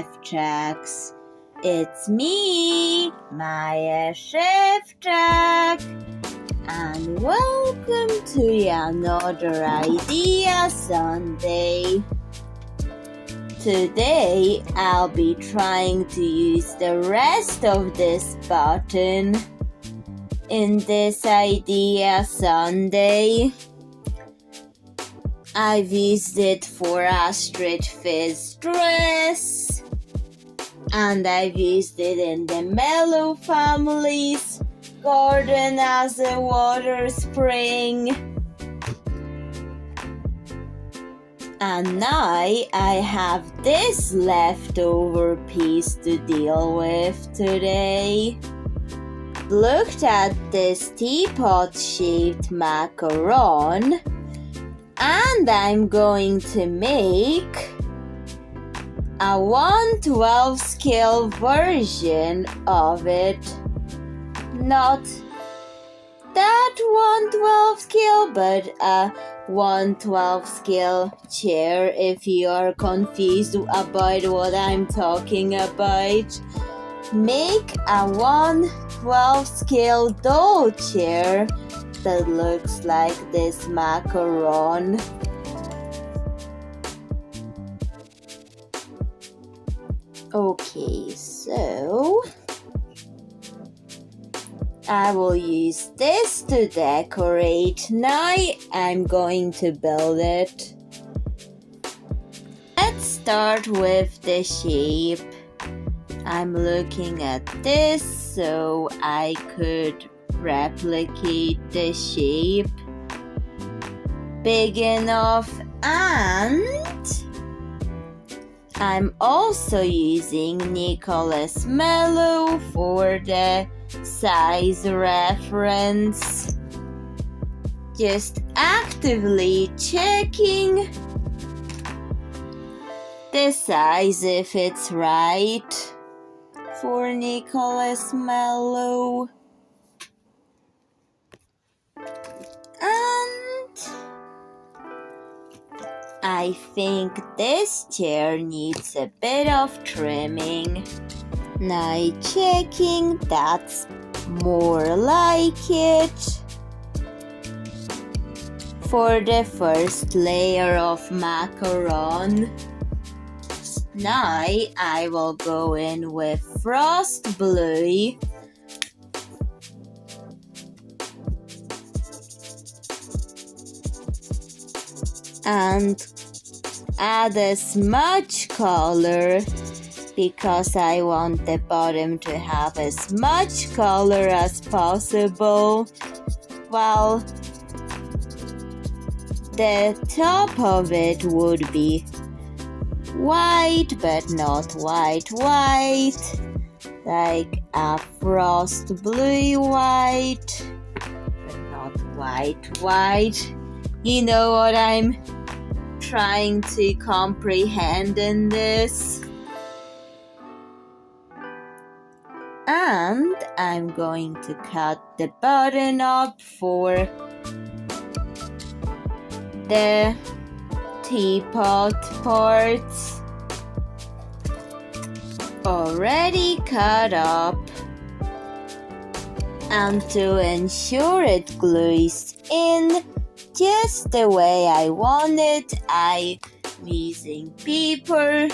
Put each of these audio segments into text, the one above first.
Szewczaks. It's me, Maja Szewczak, and welcome to another Idea Sunday. Today, I'll be trying to use the rest of this button in this Idea Sunday. I've used it for Astrid Fizz dress, and I've used it in the Mellow family's garden as a water spring. And now I have this leftover piece to deal with today. Looked at this teapot shaped macaron, and I'm going to make a 1/12 scale version of it. Not that 1/12 scale, but a 1/12 scale chair if you are confused about what I'm talking about. Make a 1/12 scale doll chair that looks like this macaron. Okay, so I will use this to decorate. Now I'm going to build it. Let's start with the shape. I'm looking at this so I could replicate the shape big enough, and I'm also using Nicholas Mellow for the size reference. Just actively checking the size if it's right for Nicholas Mellow. And I think this chair needs a bit of trimming. Now checking, that's more like it. For the first layer of macaron, now I will go in with frost blue and add as much color because I want the bottom to have as much color as possible, while the top of it would be white but not white, like a frost blue white but not white. You know what I'm trying to comprehend in this. And I'm going to cut the button up for the teapot parts. Already cut up. And to ensure it glues in just the way I want it, I'm using paper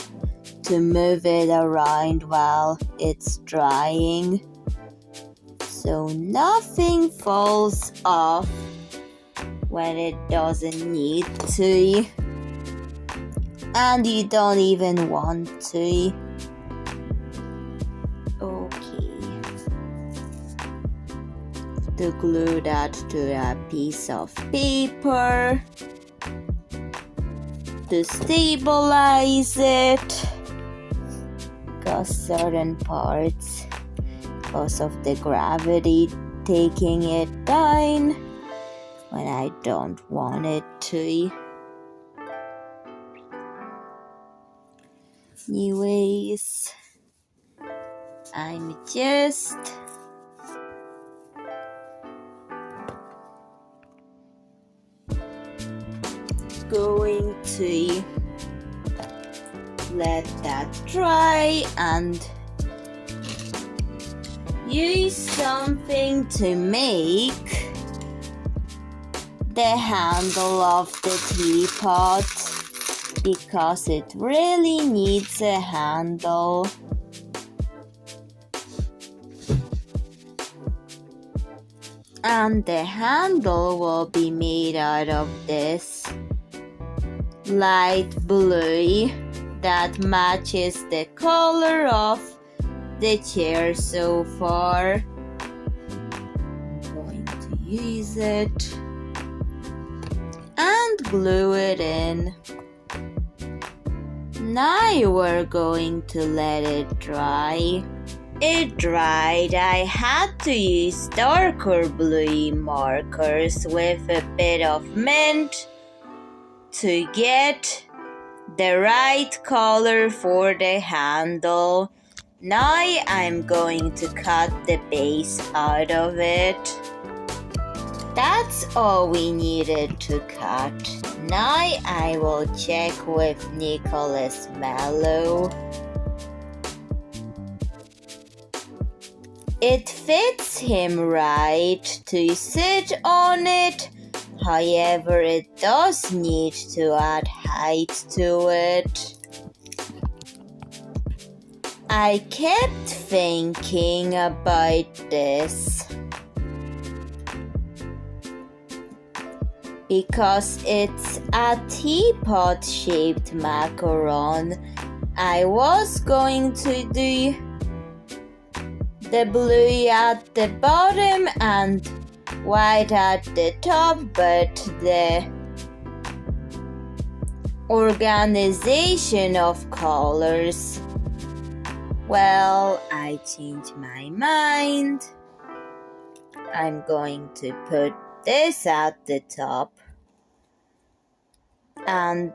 to move it around while it's drying so nothing falls off when it doesn't need to, and you don't even want to. Okay, to glue that to a piece of paper to stabilize it, because certain parts, because of the gravity taking it down when I don't want it to. Anyways, I'm just going to let that dry and use something to make the handle of the teapot, because it really needs a handle. And the handle will be made out of this light blue that matches the color of the chair so far. I'm going to use it and glue it in. Now we're going to let it dry. It dried. I had to use darker blue markers with a bit of mint to get the right color for the handle. Now I'm going to cut the base out of it. That's all we needed to cut. Now I will check with Nicholas Mallow. It fits him right to sit on it, however it does need to add height to it. I kept thinking about this because it's a teapot-shaped macaron. I was going to do the blue at the bottom and white at the top, but the organization of colors, well, I changed my mind. I'm going to put this at the top and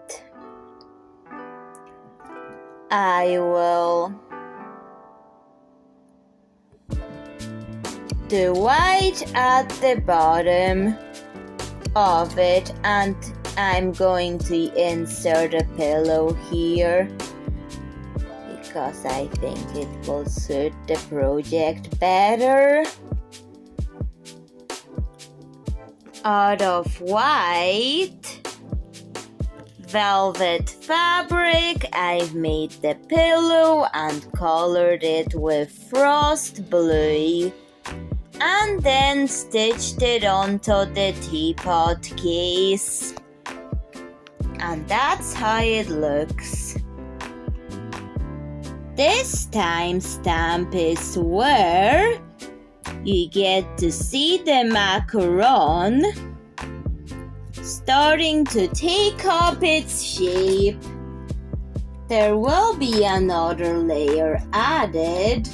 I will do white at the bottom of it, and I'm going to insert a pillow here because I think it will suit the project better. Out of white velvet fabric, I've made the pillow and colored it with frost blue and then stitched it onto the teapot case. And that's how it looks. This timestamp is where you get to see the macaron starting to take up its shape. There will be another layer added.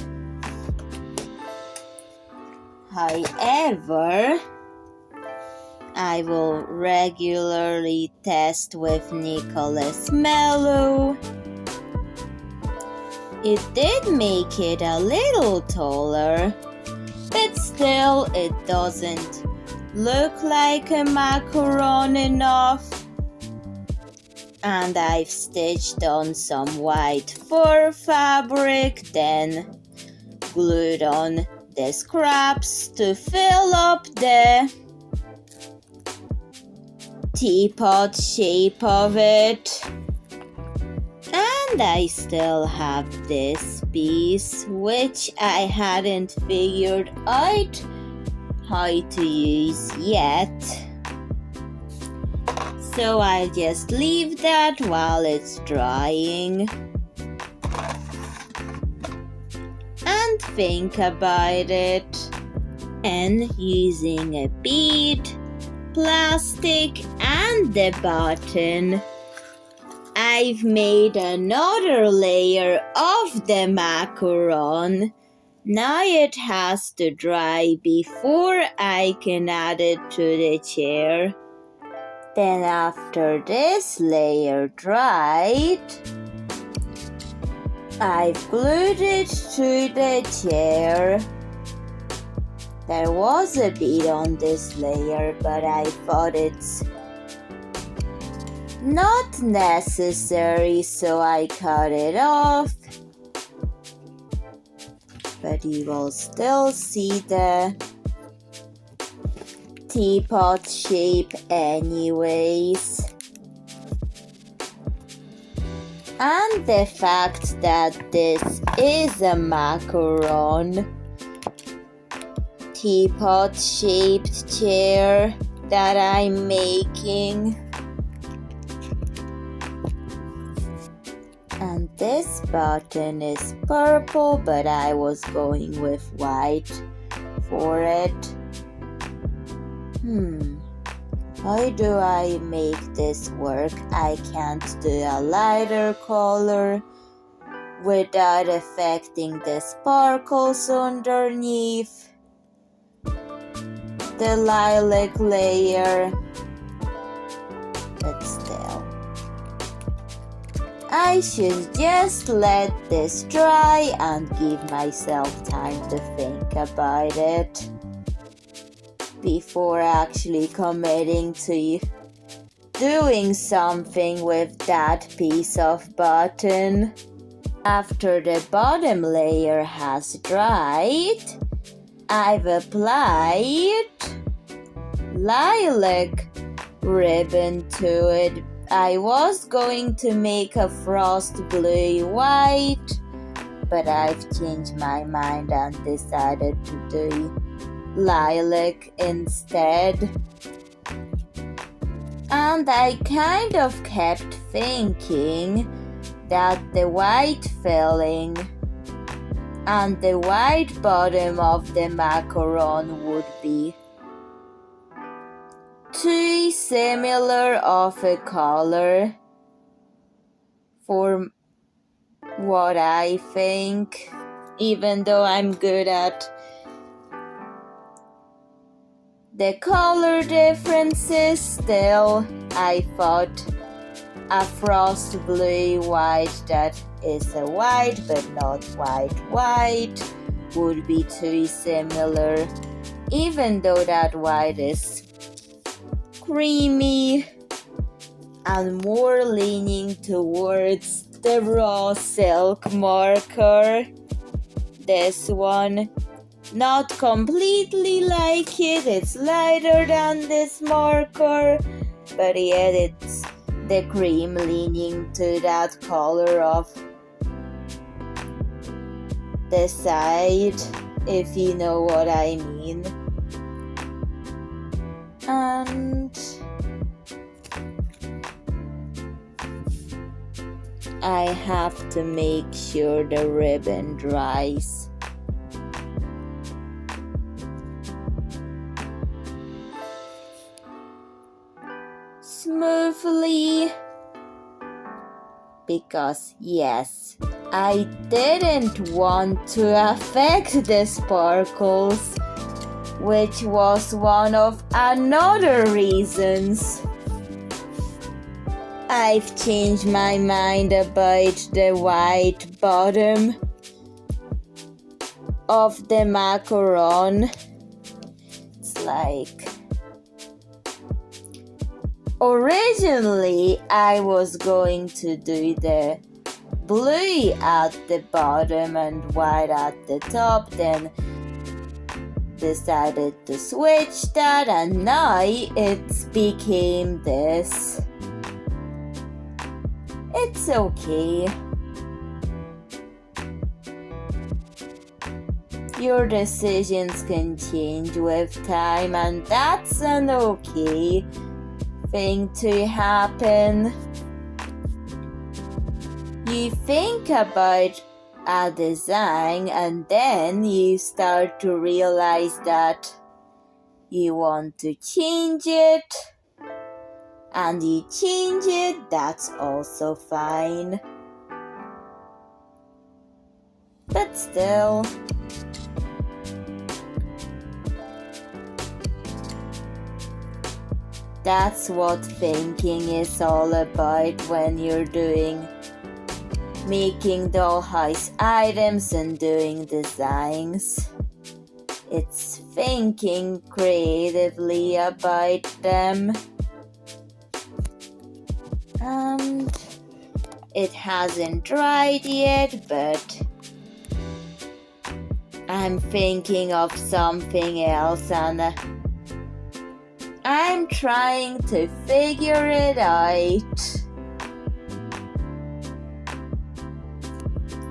However, I will regularly test with Nicholas Mallow. It did make it a little taller, but still it doesn't look like a macaron enough. And I've stitched on some white fur fabric, then glued on the scraps to fill up the teapot shape of it. And I still have this piece which I hadn't figured out how to use yet. So I'll just leave that while it's drying and think about it. And using a bead, plastic and the button, I've made another layer of the macaron. Now it has to dry before I can add it to the chair. Then after this layer dried, I've glued it to the chair. There was a bead on this layer, but I thought it's Not necessary, so I cut it off. But you will still see the teapot shape anyways. And the fact that this is a macaron teapot shaped chair that I'm making. And this button is purple, but I was going with white for it. How do I make this work? I can't do a lighter color without affecting the sparkles underneath the lilac layer. But still, I should just let this dry and give myself time to think about it before actually committing to doing something with that piece of button. After the bottom layer has dried, I've applied lilac ribbon to it. I was going to make a frost blue white, but I've changed my mind and decided to do lilac instead. And I kind of kept thinking that the white filling and the white bottom of the macaron would be too similar of a color for what I think, even though I'm good at the color differences. Still, I thought a frost blue white that is a white but not white would be too similar, even though that white is creamy and more leaning towards the raw silk marker. This one, not completely like it, it's lighter than this marker, but yet it's the cream leaning to that color of the side, if you know what I mean. And I have to make sure the ribbon dries. Smoothly, because yes, I didn't want to affect the sparkles, which was one of another reasons I've changed my mind about the white bottom of the macaron. It's like, originally I was going to do the blue at the bottom and white at the top, then decided to switch that, and now it's became this. It's okay. Your decisions can change with time, and that's an okay thing to happen. You think about a design and then you start to realize that you want to change it, and you change it, that's also fine. But still, that's what thinking is all about when you're making dollhouse items and doing designs. It's thinking creatively about them. And it hasn't dried yet, but I'm thinking of something else and I'm trying to figure it out.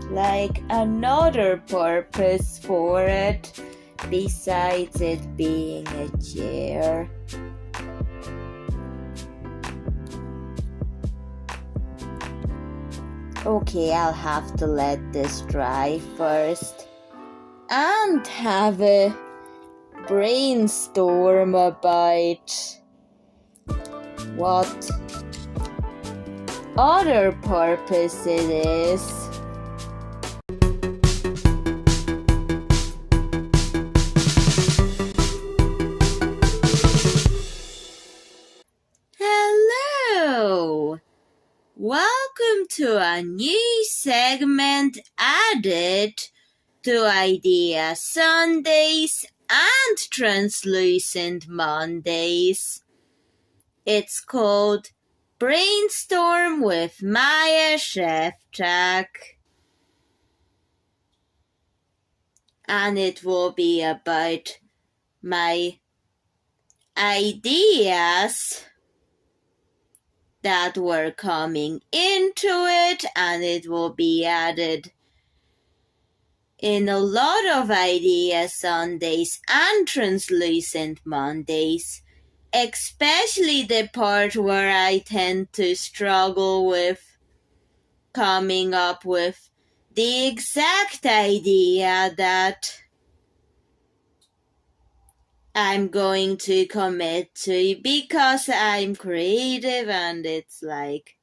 Like another purpose for it besides it being a chair. Okay, I'll have to let this dry first and have a brainstorm about what other purpose it is. Hello! Welcome to a new segment added to Idea Sundays and Translucent Mondays. It's called Brainstorm with Maja Szewczak. And it will be about my ideas that were coming into it, and it will be added in a lot of Idea Sundays and Translucent Mondays, especially the part where I tend to struggle with coming up with the exact idea that I'm going to commit to because I'm creative, and it's like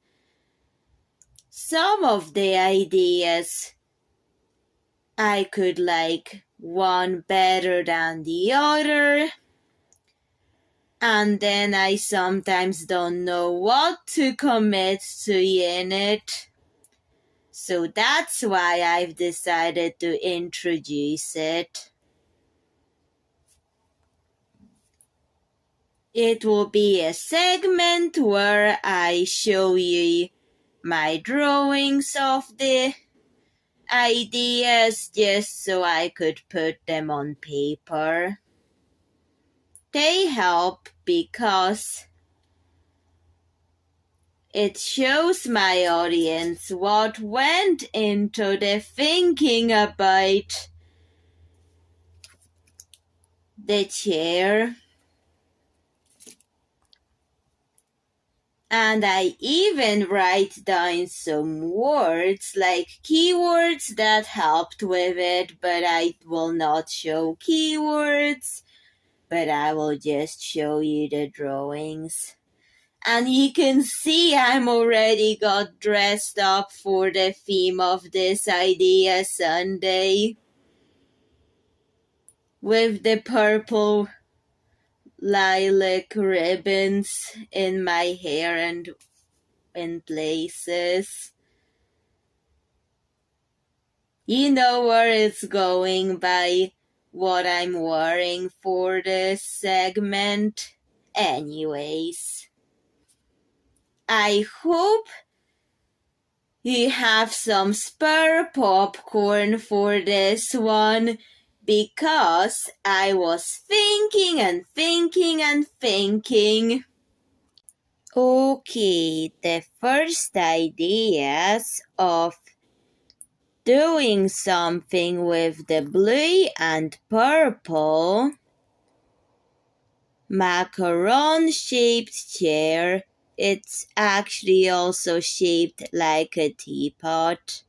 some of the ideas I could like one better than the other, and then I sometimes don't know what to commit to in it. So that's why I've decided to introduce it. It will be a segment where I show you my drawings of the ideas just so I could put them on paper. They help because it shows my audience what went into the thinking about the chair. And I even write down some words, like keywords that helped with it, but I will not show keywords, but I will just show you the drawings. And you can see I'm already got dressed up for the theme of this Idea Sunday with the purple lilac ribbons in my hair and in places. You know where it's going by what I'm wearing for this segment. Anyways, I hope you have some spare popcorn for this one, because I was thinking and thinking and thinking. Okay, the first ideas of doing something with the blue and purple macaron shaped chair. It's actually also shaped like a teapot.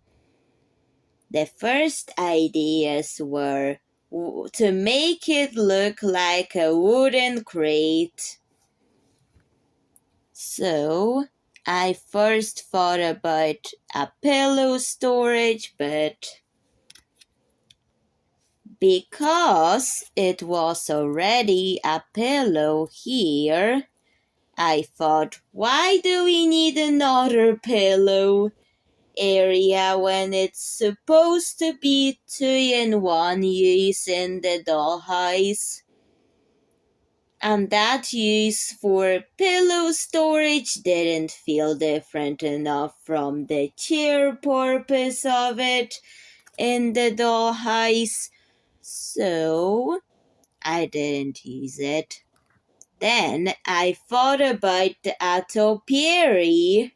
The first ideas were to make it look like a wooden crate. So I first thought about a pillow storage, but because it was already a pillow here, I thought, why do we need another pillow area when it's supposed to be 2-in-1 use in the dollhouse? And that use for pillow storage didn't feel different enough from the chair purpose of it in the dollhouse, so I didn't use it. Then I thought about the topiary,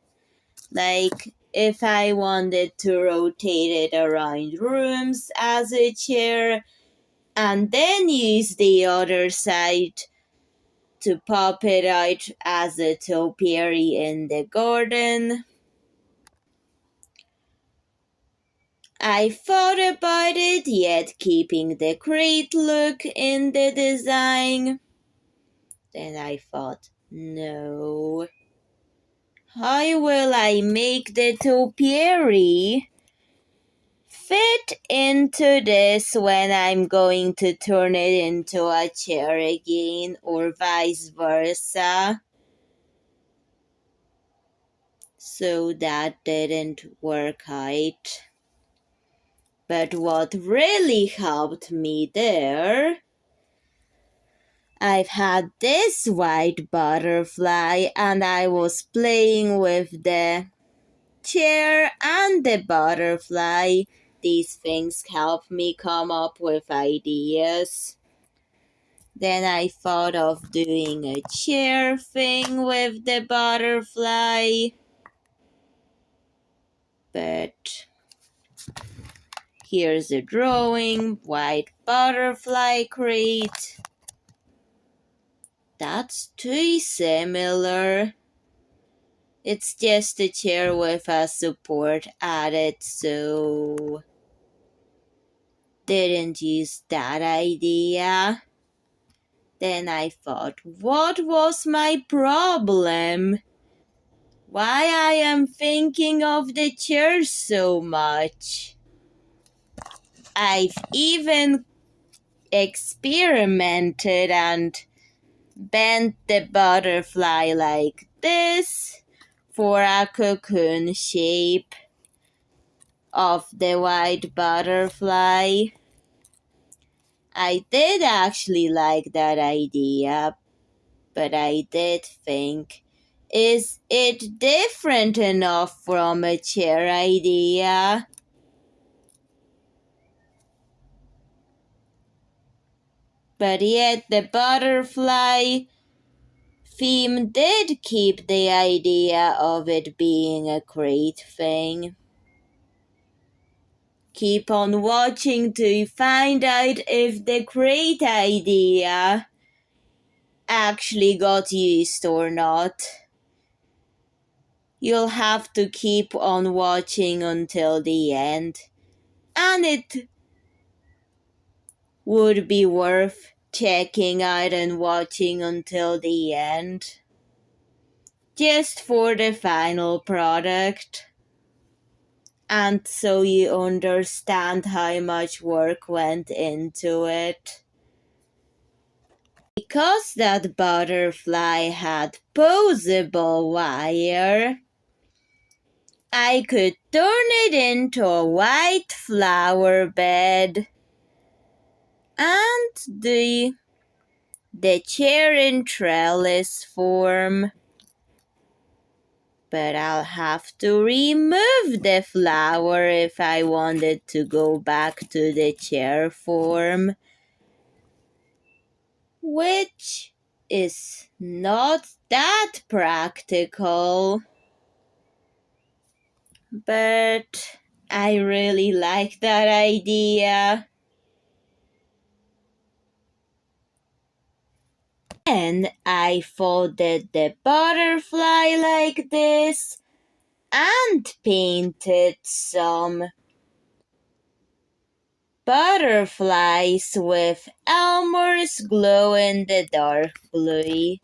like if I wanted to rotate it around rooms as a chair and then use the other side to pop it out as a topiary in the garden. I thought about it, yet keeping the great look in the design. Then I thought, no. How will I make the topiary fit into this when I'm going to turn it into a chair again, or vice versa? So that didn't work out. But what really helped me there, I've had this white butterfly and I was playing with the chair and the butterfly. These things help me come up with ideas. Then I thought of doing a chair thing with the butterfly. But here's a drawing, white butterfly crate. That's too similar. It's just a chair with a support added, so didn't use that idea. Then I thought, what was my problem? Why I am thinking of the chair so much? I've even experimented and bent the butterfly like this for a cocoon shape of the white butterfly. I did actually like that idea, but I did think, is it different enough from a chair idea? But yet the butterfly theme did keep the idea of it being a great thing. Keep on watching to find out if the great idea actually got used or not. You'll have to keep on watching until the end, and it would be worth checking out and watching until the end, just for the final product. And so you understand how much work went into it. Because that butterfly had posable wire, I could turn it into a white flower bed and the chair in trellis form. But I'll have to remove the flower if I wanted to go back to the chair form, which is not that practical. But I really like that idea. And I folded the butterfly like this and painted some butterflies with Elmer's glow-in-the-dark glue.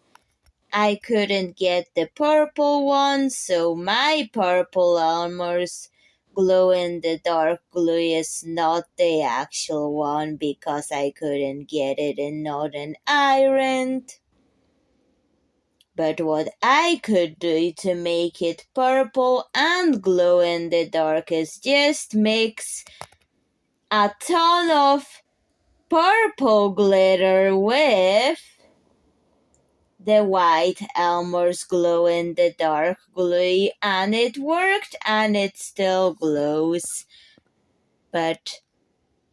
I couldn't get the purple one, so my purple Elmer's glow-in-the-dark glue is not the actual one because I couldn't get it in Northern Ireland. But what I could do to make it purple and glow in the dark is just mix a ton of purple glitter with the white Elmer's glow-in-the-dark glue, and it worked, and it still glows. But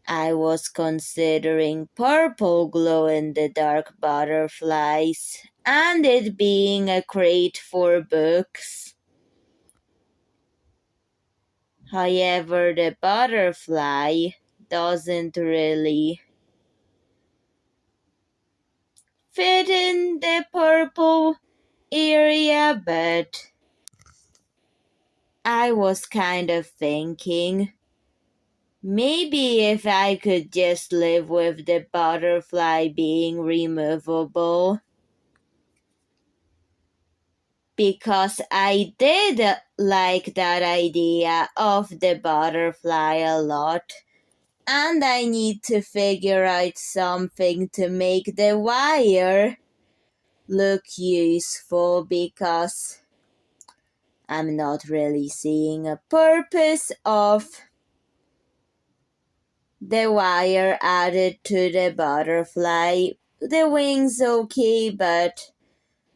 I was considering purple glow-in-the-dark butterflies, and it being a crate for books. However, the butterfly doesn't really fit in the purple area, but I was kind of thinking maybe if I could just live with the butterfly being removable. Because I did like that idea of the butterfly a lot. And I need to figure out something to make the wire look useful, because I'm not really seeing a purpose of the wire added to the butterfly. The wings okay, but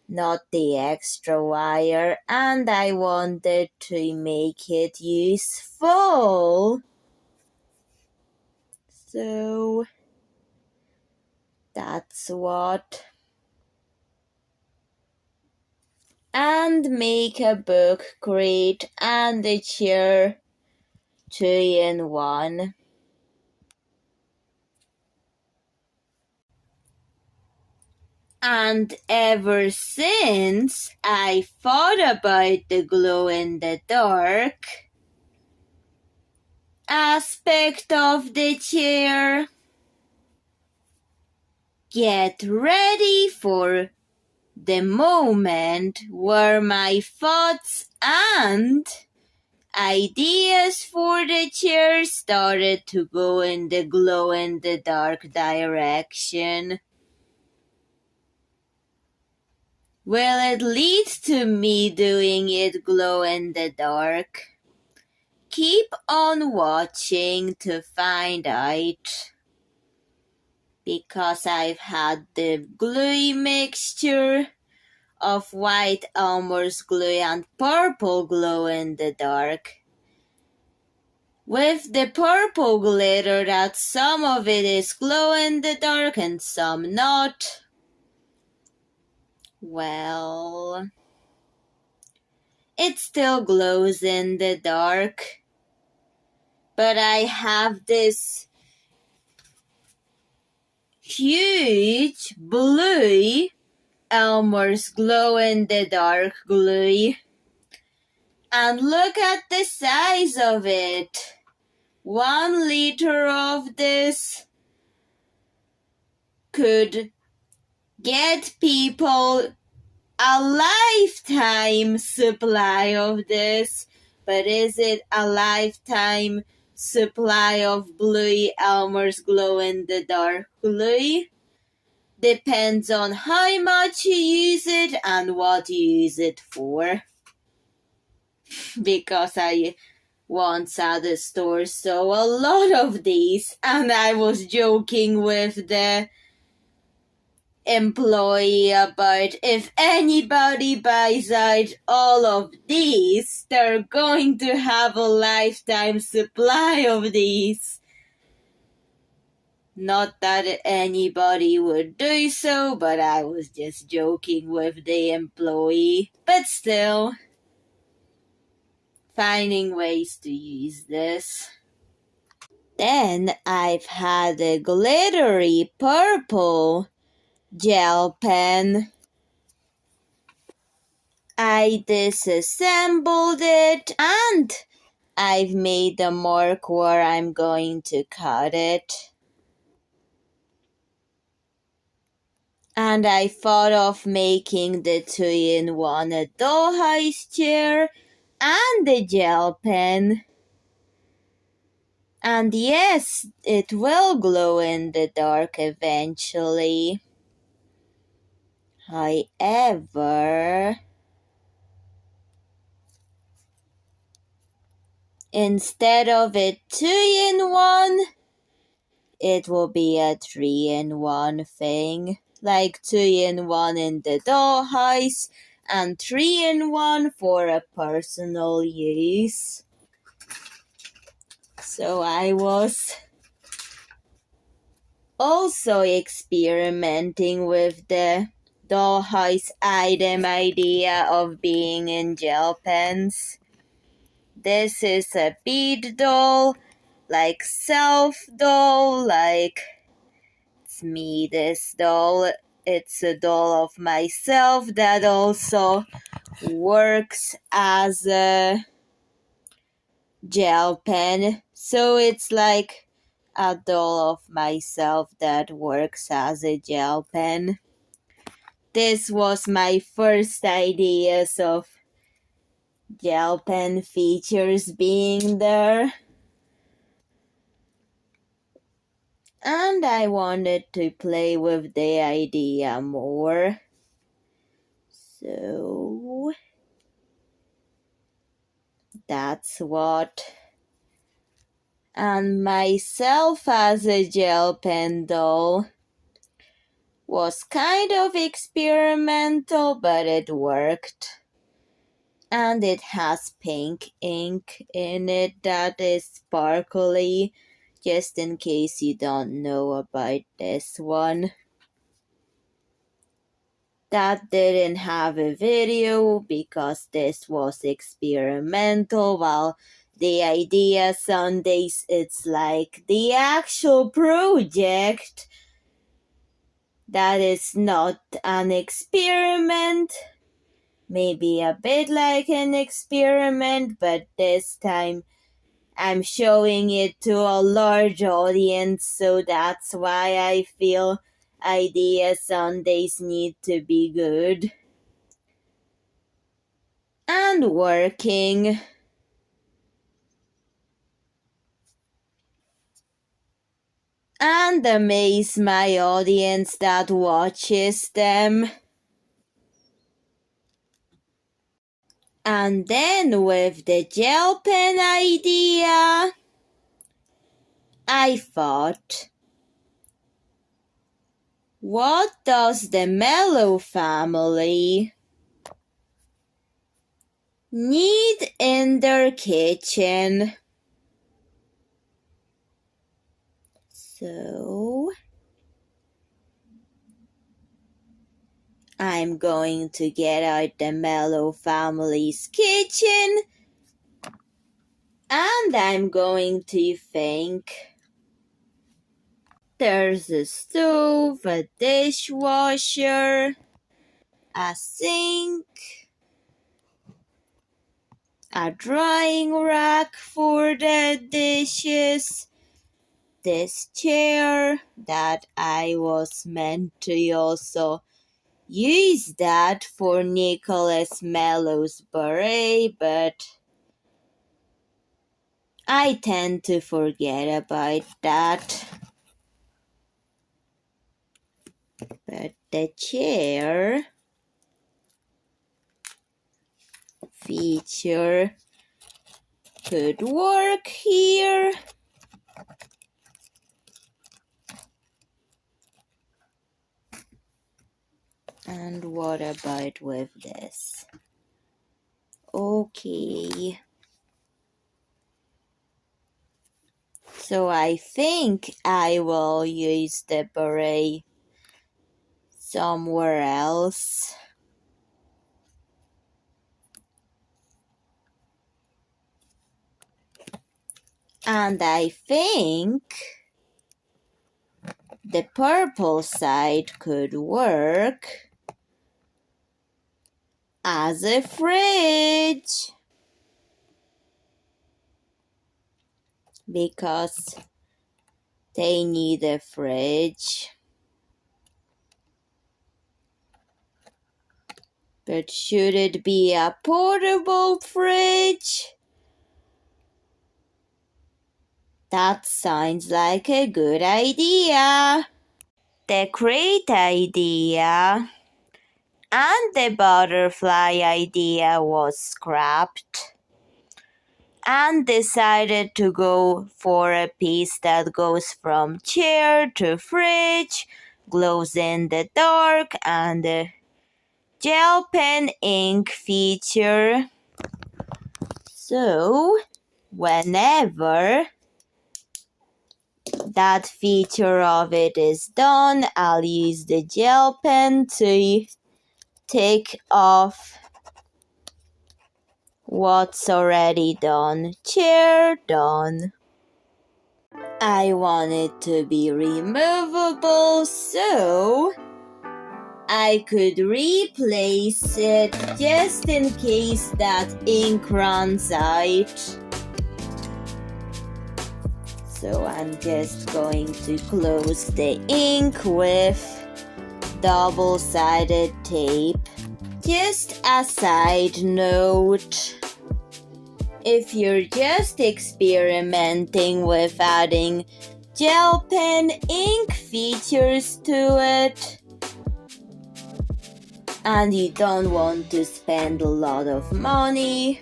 not the extra wire, and I wanted to make it useful. So that's what. And make a book crate and a chair 2-in-1. And ever since I thought about the glow-in-the-dark aspect of the chair, get ready for the moment where my thoughts and ideas for the chair started to go in the glow-in-the-dark direction. Will it lead to me doing it glow-in-the-dark? Keep on watching to find out. Because I've had the gluey mixture of white Elmer's glue and purple glow-in-the-dark. With the purple glitter that some of it is glow-in-the-dark and some not. Well, it still glows in the dark. But I have this huge blue Elmer's glow-in-the-dark glue. And look at the size of it. 1 liter of this could get people a lifetime supply of this. But is it a lifetime supply of blue Elmer's glow-in-the-dark glue? Depends on how much you use it and what you use it for. Because I once at the store saw a lot of these, and I was joking with the employee about if anybody buys out all of these, they're going to have a lifetime supply of these. Not that anybody would do so, but I was just joking with the employee. But still, finding ways to use this. Then I've had a glittery purple gel pen. I disassembled it and I've made a mark where I'm going to cut it. And I thought of making the 2-in-1 a dollhouse chair and the gel pen. And yes, it will glow in the dark eventually. However, instead of a 2-in-1, it will be a 3-in-1 thing. like 2-in-1 in the dollhouse and 3-in-1 for a personal use. So I was also experimenting with the dollhouse item idea of being in gel pens. This is a bead doll, like self doll, like it's me, this doll. It's a doll of myself that also works as a gel pen. So it's like a doll of myself that works as a gel pen. This was my first ideas of gel pen features being there. And I wanted to play with the idea more. So that's what. And myself as a gel pen doll was kind of experimental, but it worked. And it has pink ink in it that is sparkly, just in case you don't know about this one. That didn't have a video because this was experimental, while the idea Sundays it's like the actual project that is not an experiment. Maybe a bit like an experiment, but this time I'm showing it to a large audience, so that's why I feel Idea Sundays need to be good and working. And amaze my audience that watches them. And then with the gel pen idea, I thought, what does the Mellow family need in their kitchen? So I'm going to get out the Mellow family's kitchen and I'm going to think. There's a stove, a dishwasher, a sink, a drying rack for the dishes, this chair that I was meant to also use that for Nicholas Mellow's beret, but I tend to forget about that. But the chair feature could work here. And what about with this? Okay. So I think I will use the beret somewhere else. And I think the purple side could work as a fridge. Because they need a fridge. But should it be a portable fridge? That sounds like a good idea. The crate idea and the butterfly idea was scrapped and decided to go for a piece that goes from chair to fridge glows in the dark, and the gel pen ink feature. So, whenever that feature of it is done, I'll use the gel pen to take off what's already done. Chair done. I want it to be removable, so I could replace it just in case that ink runs out. So I'm just going to close the ink with double-sided tape. Just a side note, if you're just experimenting with adding gel pen ink features to it, and you don't want to spend a lot of money,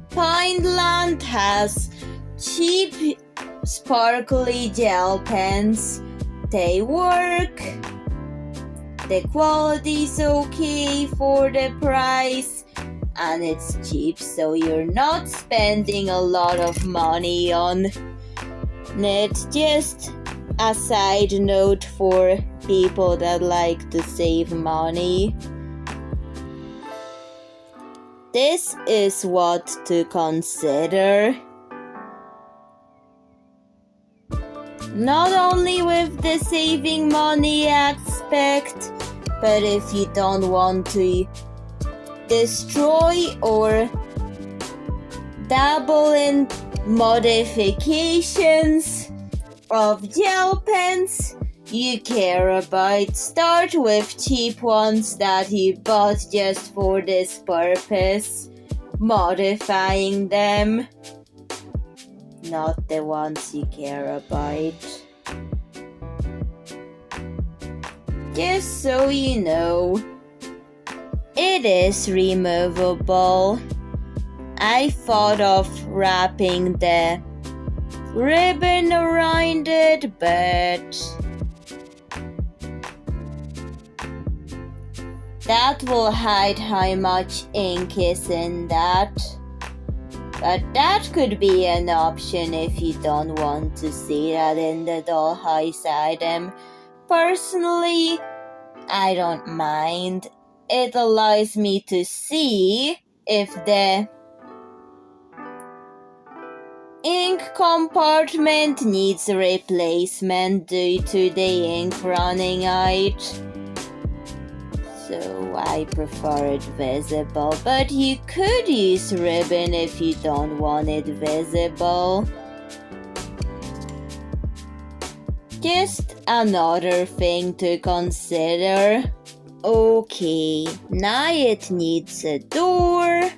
Pineland has cheap sparkly gel pens. They work. The quality's okay for the price, and it's cheap, so you're not spending a lot of money on it. Just a side note for people that like to save money. This is what to consider. Not only with the saving money aspect, but if you don't want to destroy or dabble in modifications of gel pens you care about, start with cheap ones that you bought just for this purpose, modifying them, not the ones you care about. Just so you know, it is removable. I thought of wrapping the ribbon around it, but that will hide how much ink is in that. But that could be an option if you don't want to see that in the dollhouse item. Personally, I don't mind. It allows me to see if the ink compartment needs a replacement due to the ink running out. So I prefer it visible, but you could use ribbon if you don't want it visible. Just another thing to consider. Okay, now it needs a door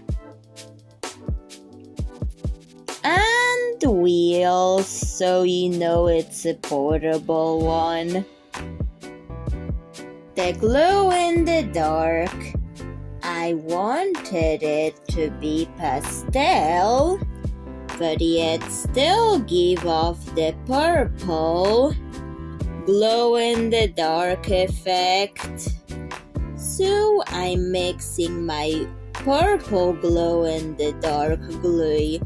and wheels, so you know it's a portable one. The glow in the dark, I wanted it to be pastel, but yet still give off the purple glow in the dark effect. So I'm mixing my purple glow in the dark glue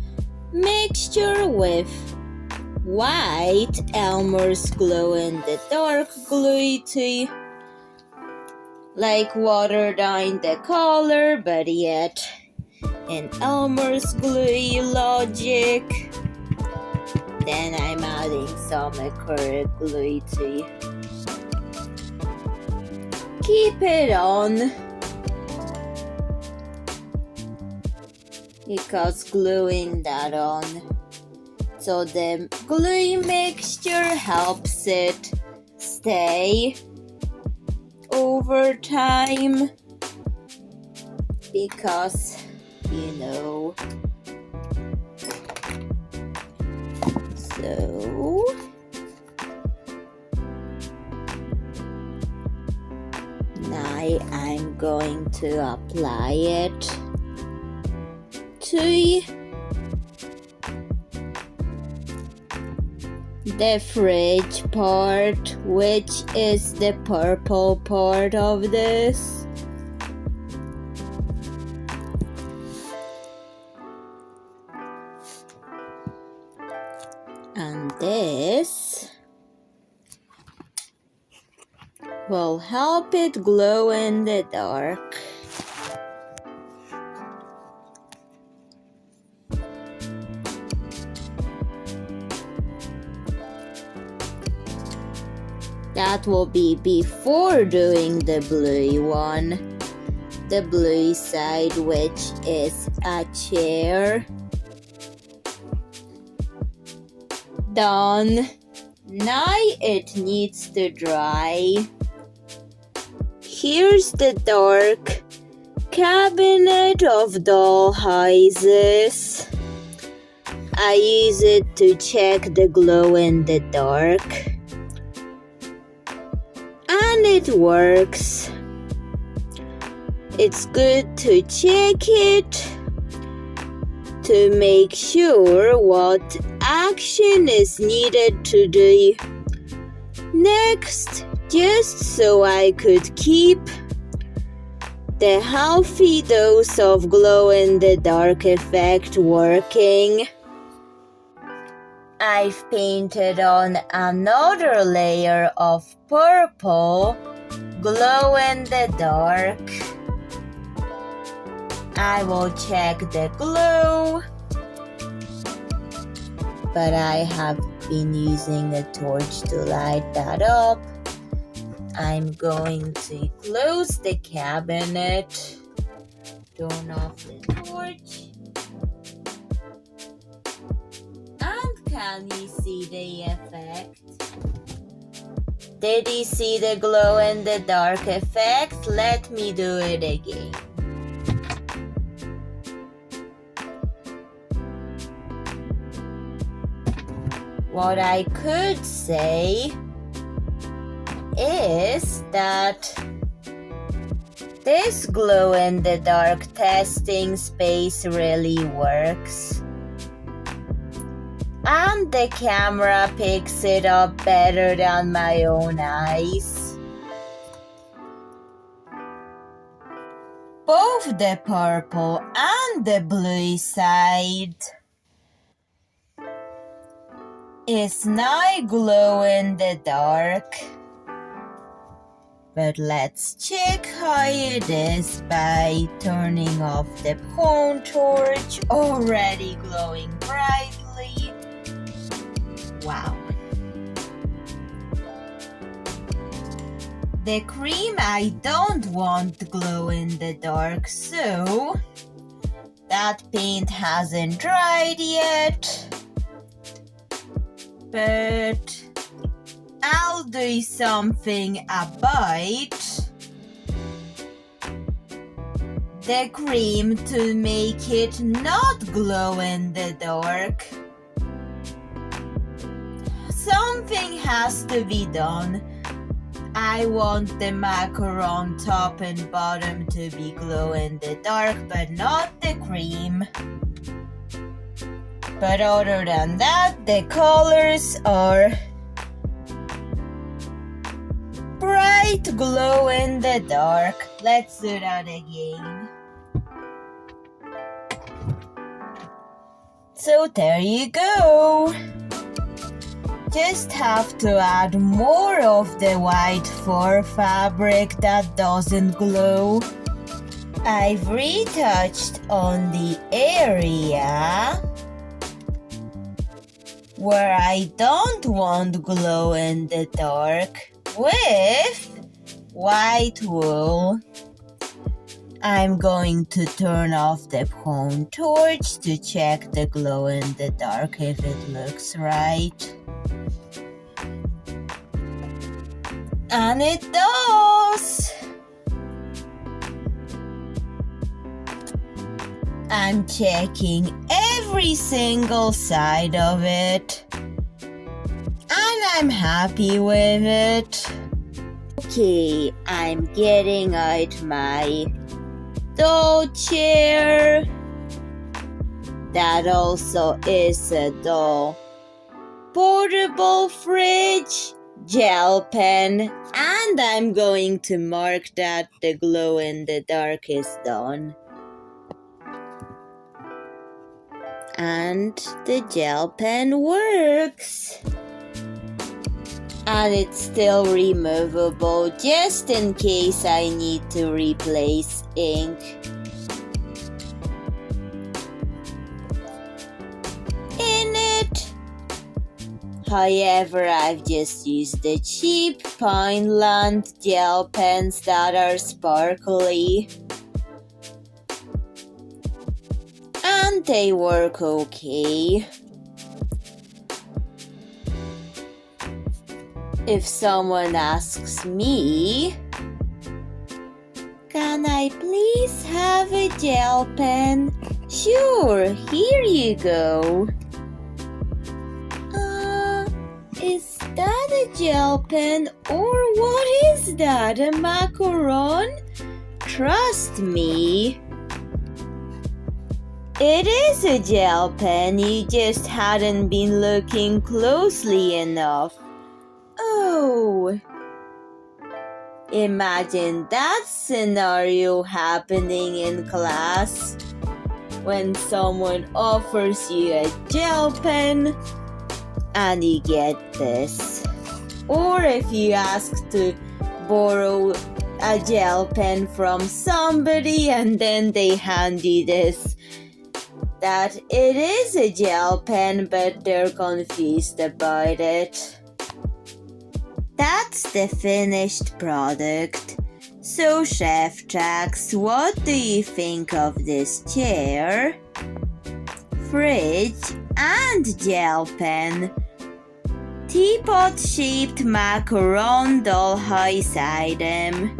mixture with white Elmer's glow in the dark glue to water down the color, but yet in Elmer's glue logic. Then I'm adding some acrylic glue to keep it on, because gluing that on, so the glue mixture helps it stay over time, because you know. So now I'm going to apply it to the fridge part, which is the purple part of this. And this will help it glow in the dark. That will be before doing the blue one. The blue side, which is a chair. Done. Now it needs to dry. Here's the dark cabinet of doll houses. I use it to check the glow in the dark. And it works. It's good to check it to make sure what action is needed to do next, just so I could keep the healthy dose of glow in the dark effect working. I've painted on another layer of purple glow in the dark. I will check the glow, but I have been using a torch to light that up. I'm going to close the cabinet, turn off the torch, and can you see the effect? Did you see the glow in the dark effect? Let me do it again. What I could say is that this glow in the dark testing space really works. And the camera picks it up better than my own eyes. Both the purple and the blue side is now glow in the dark. But let's check how it is by turning off the phone torch, already glowing brightly. Wow. The cream I don't want glow in the dark, so that paint hasn't dried yet. But I'll do something about the cream to make it not glow in the dark. Something has to be done. I want the macaron top and bottom to be glow in the dark, but not the cream. But other than that, the colors are bright glow in the dark. Let's do that again. So there you go. Just have to add more of the white fur fabric that doesn't glow. I've retouched on the area where I don't want glow in the dark with white wool. I'm going to turn off the phone torch to check the glow in the dark if it looks right. And it does! I'm checking every single side of it. And I'm happy with it. Okay, I'm getting out my doll chair. That also is a doll portable fridge, gel pen, and I'm going to mark that the glow in the dark is done. And the gel pen works. And it's still removable just in case I need to replace ink. In it. However, I've just used the cheap Pineland gel pens that are sparkly. And they work okay. If someone asks me, "Can I please have a gel pen?" Sure, here you go. Is that a gel pen or what is that, a macaron? Trust me. It is a gel pen, you just hadn't been looking closely enough. Oh, imagine that scenario happening in class when someone offers you a gel pen and you get this. Or if you ask to borrow a gel pen from somebody and then they hand you this, that it is a gel pen but they're confused about it. That's the finished product. So, Szewczaks, what do you think of this chair, fridge, and gel pen? Teapot-shaped macaron doll-house item?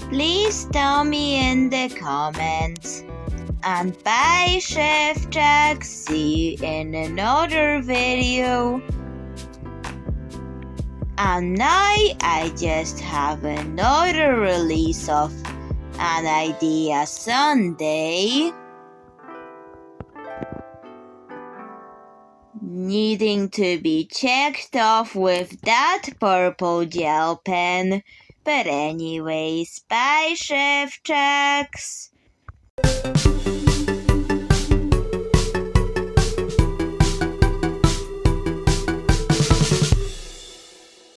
Please tell me in the comments. And bye, Szewczaks. See you in another video. And now I just have another release of an idea Sunday. Needing to be checked off with that purple gel pen. But anyways, bye, Szewczaks.